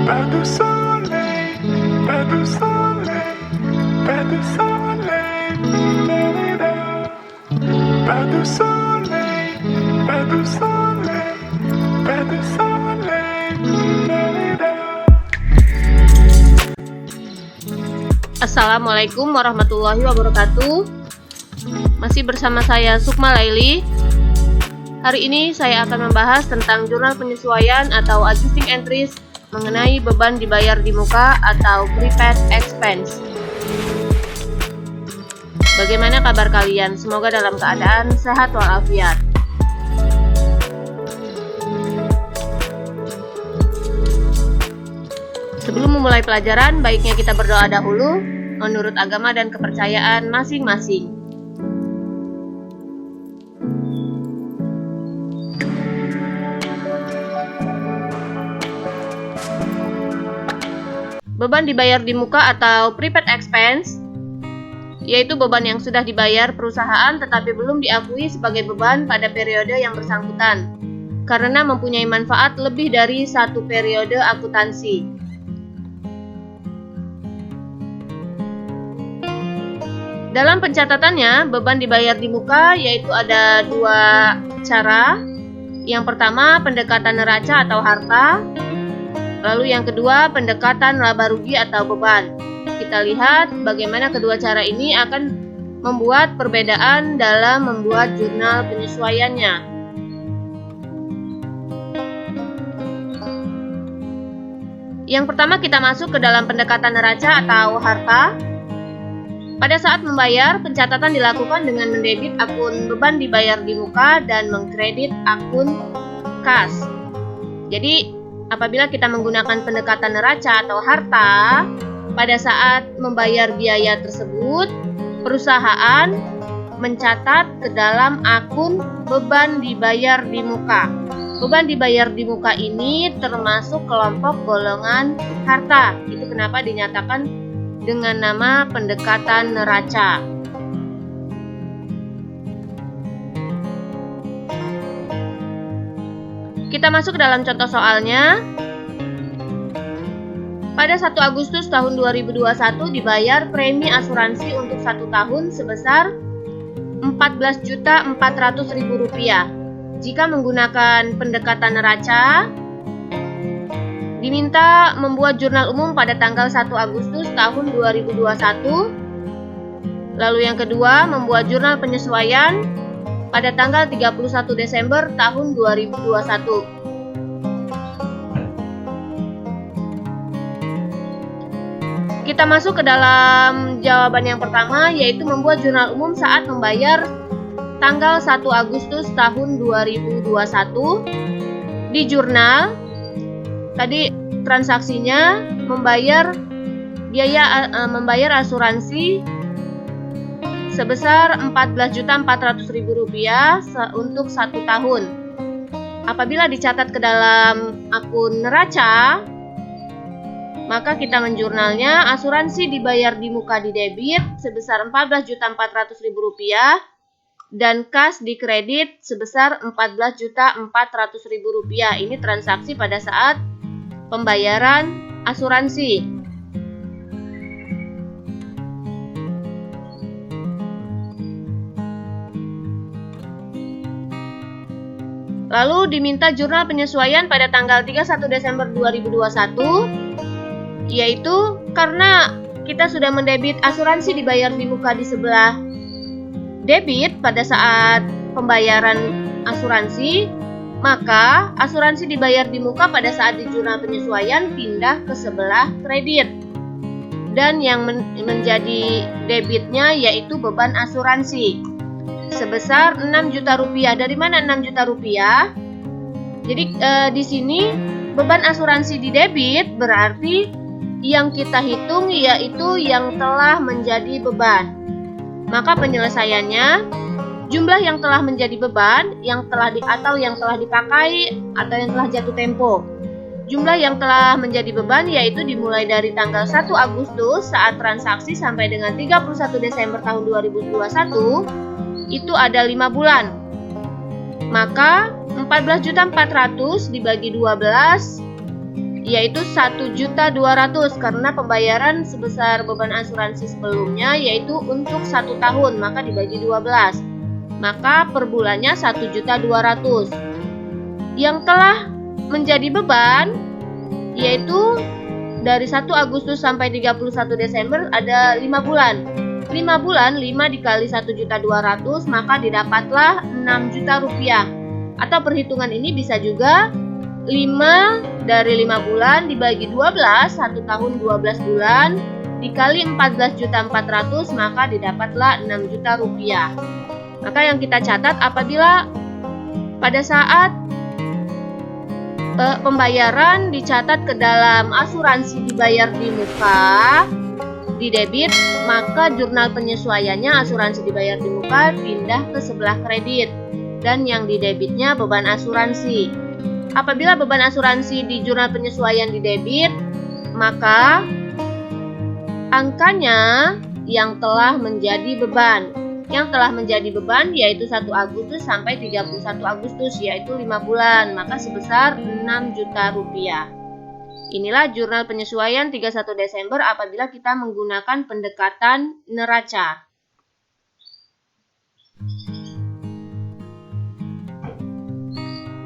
Pas de soleil, pas de soleil, pas de soleil, da-da-da. Pas de soleil, pas de soleil, pas de soleil, da-da-da. Assalamualaikum warahmatullahi wabarakatuh. Masih bersama saya Sukma Laili. Hari ini saya akan membahas tentang jurnal penyesuaian atau adjusting entries mengenai beban dibayar di muka atau prepaid expense. Bagaimana kabar kalian? Semoga dalam keadaan sehat walafiat. Sebelum memulai pelajaran, baiknya kita berdoa dahulu menurut agama dan kepercayaan masing-masing. Beban dibayar di muka atau prepaid expense yaitu beban yang sudah dibayar perusahaan tetapi belum diakui sebagai beban pada periode yang bersangkutan karena mempunyai manfaat lebih dari satu periode akuntansi. Dalam pencatatannya, beban dibayar di muka yaitu ada dua cara. Yang pertama, pendekatan neraca atau harta. Lalu yang kedua, pendekatan laba rugi atau beban. Kita lihat bagaimana kedua cara ini akan membuat perbedaan dalam membuat jurnal penyesuaiannya. Yang pertama, kita masuk ke dalam pendekatan neraca atau harta. Pada saat membayar, pencatatan dilakukan dengan mendebit akun beban dibayar di muka dan mengkredit akun kas. Jadi, apabila kita menggunakan pendekatan neraca atau harta, pada saat membayar biaya tersebut, perusahaan mencatat ke dalam akun beban dibayar di muka. Beban dibayar di muka ini termasuk kelompok golongan harta. Itu kenapa dinyatakan dengan nama pendekatan neraca. Kita masuk ke dalam contoh soalnya. Pada 1 Agustus tahun 2021 dibayar premi asuransi untuk 1 tahun sebesar Rp14.400.000. Jika menggunakan pendekatan neraca, diminta membuat jurnal umum pada tanggal 1 Agustus tahun 2021. Lalu yang kedua, membuat jurnal penyesuaian pada tanggal 31 Desember tahun 2021. Kita masuk ke dalam jawaban yang pertama, yaitu membuat jurnal umum saat membayar tanggal 1 Agustus tahun 2021. Di jurnal tadi transaksinya membayar asuransi sebesar Rp14.400.000 untuk 1 tahun. Apabila dicatat ke dalam akun neraca, maka kita menjurnalnya asuransi dibayar di muka di debit sebesar Rp14.400.000 dan kas di kredit sebesar Rp14.400.000. Ini transaksi pada saat pembayaran asuransi. Lalu diminta jurnal penyesuaian pada tanggal 31 Desember 2021, yaitu karena kita sudah mendebit asuransi dibayar di muka di sebelah debit pada saat pembayaran asuransi, maka asuransi dibayar di muka pada saat di jurnal penyesuaian pindah ke sebelah kredit. Dan yang menjadi debitnya yaitu beban asuransi sebesar Rp6 juta. Dari mana Rp6 juta? Jadi di sini beban asuransi di debit berarti yang kita hitung yaitu yang telah menjadi beban. Maka penyelesaiannya, jumlah yang telah menjadi beban, yang telah dipakai atau yang telah jatuh tempo. Jumlah yang telah menjadi beban yaitu dimulai dari tanggal 1 Agustus saat transaksi sampai dengan 31 Desember tahun 2021 itu ada 5 bulan. Maka 14.400.000 dibagi 12 yaitu 1.200.000 karena pembayaran sebesar beban asuransi sebelumnya yaitu untuk 1 tahun, maka dibagi 12. Maka per bulannya 1.200.000. Yang telah menjadi beban yaitu dari 1 Agustus sampai 31 Desember ada 5 bulan. 5 bulan 5 dikali 1.200.000 maka didapatlah 6 juta rupiah. Atau perhitungan ini bisa juga 5 dari 5 bulan dibagi 12, 1 tahun 12 bulan dikali 14.400.000 maka didapatlah 6 juta rupiah. Maka yang kita catat apabila pada saat pembayaran dicatat ke dalam asuransi dibayar di muka di debit, maka jurnal penyesuaiannya asuransi dibayar di muka pindah ke sebelah kredit dan yang di debitnya beban asuransi. Apabila beban asuransi di jurnal penyesuaian di debit, maka angkanya yang telah menjadi beban. Yang telah menjadi beban yaitu 1 Agustus sampai 31 Agustus yaitu 5 bulan, maka sebesar 6 juta rupiah. Inilah jurnal penyesuaian 31 Desember apabila kita menggunakan pendekatan neraca.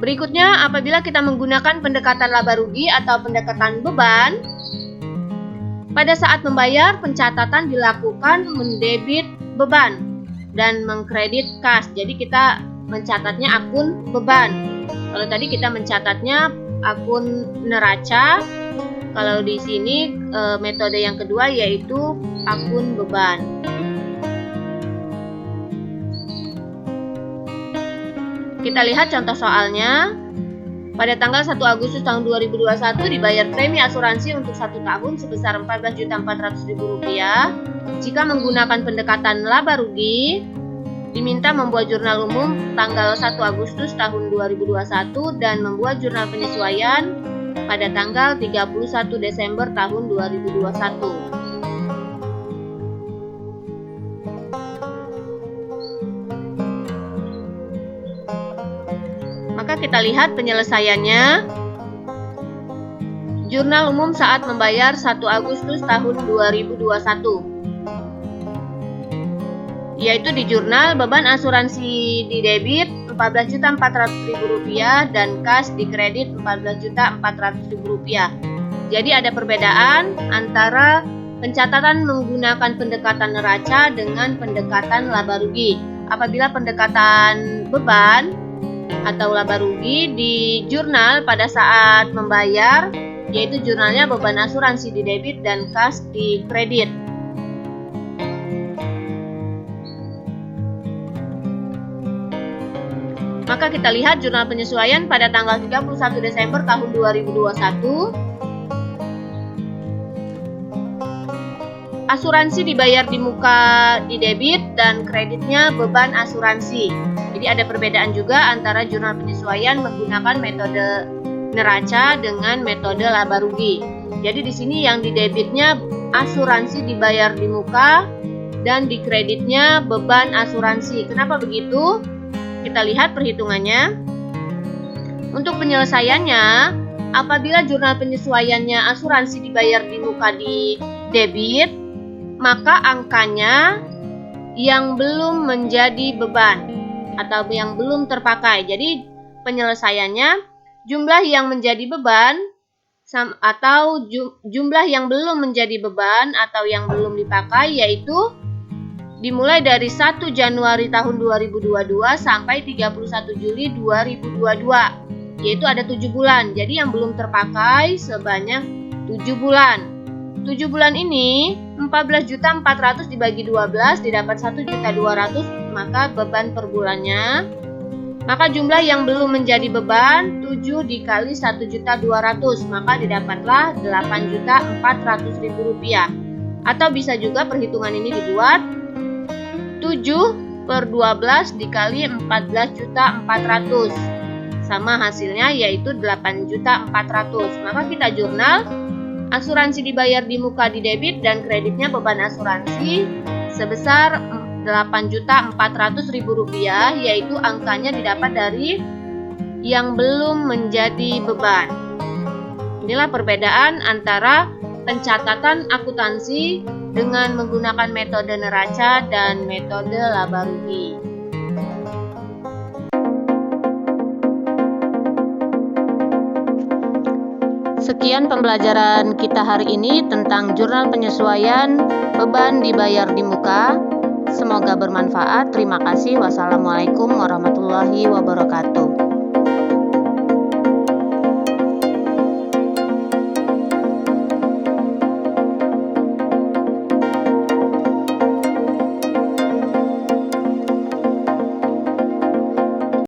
Berikutnya, apabila kita menggunakan pendekatan laba rugi atau pendekatan beban, pada saat membayar pencatatan dilakukan mendebit beban dan mengkredit kas. Jadi kita mencatatnya akun beban. Kalau tadi kita mencatatnya akun neraca. Kalau di sini metode yang kedua yaitu akun beban. Kita lihat contoh soalnya. Pada tanggal 1 Agustus tahun 2021 dibayar premi asuransi untuk 1 tahun sebesar Rp14.400.000. Jika menggunakan pendekatan laba rugi, diminta membuat jurnal umum tanggal 1 Agustus tahun 2021 dan membuat jurnal penyesuaian pada tanggal 31 Desember tahun 2021. Maka kita lihat penyelesaiannya. Jurnal umum saat membayar 1 Agustus tahun 2021. Yaitu di jurnal beban asuransi di debit Rp14.400.000 dan kas di kredit Rp14.400.000. Jadi ada perbedaan antara pencatatan menggunakan pendekatan neraca dengan pendekatan laba rugi. Apabila pendekatan beban atau laba rugi di jurnal pada saat membayar, yaitu jurnalnya beban asuransi di debit dan kas di kredit. Maka kita lihat jurnal penyesuaian pada tanggal 31 Desember tahun 2021. Asuransi dibayar di muka di debit dan kreditnya beban asuransi. Jadi ada perbedaan juga antara jurnal penyesuaian menggunakan metode neraca dengan metode laba rugi. Jadi di sini yang di debitnya asuransi dibayar di muka dan di kreditnya beban asuransi. Kenapa begitu? Kita lihat perhitungannya. Untuk penyelesaiannya, apabila jurnal penyesuaiannya asuransi dibayar di muka di debit, maka angkanya yang belum menjadi beban atau yang belum terpakai. Jadi penyelesaiannya jumlah yang menjadi beban atau jumlah yang belum menjadi beban atau yang belum dipakai yaitu dimulai dari 1 Januari tahun 2022 sampai 31 Juli 2022, yaitu ada 7 bulan. Jadi yang belum terpakai sebanyak 7 bulan. 7 bulan ini 14.400.000 dibagi 12 didapat 1.200.000, maka beban per bulannya. Maka jumlah yang belum menjadi beban 7 dikali 1.200.000, maka didapatlah 8.400.000 rupiah. Atau bisa juga perhitungan ini dibuat 7 per 12 dikali 14.400, sama hasilnya yaitu 8.400. Maka kita jurnal asuransi dibayar di muka di debit dan kreditnya beban asuransi sebesar Rp8.400.000, yaitu angkanya didapat dari yang belum menjadi beban. Inilah perbedaan antara pencatatan akuntansi dengan menggunakan metode neraca dan metode laba rugi. Sekian pembelajaran kita hari ini tentang jurnal penyesuaian beban dibayar di muka. Semoga bermanfaat. Terima kasih. Wassalamualaikum warahmatullahi wabarakatuh.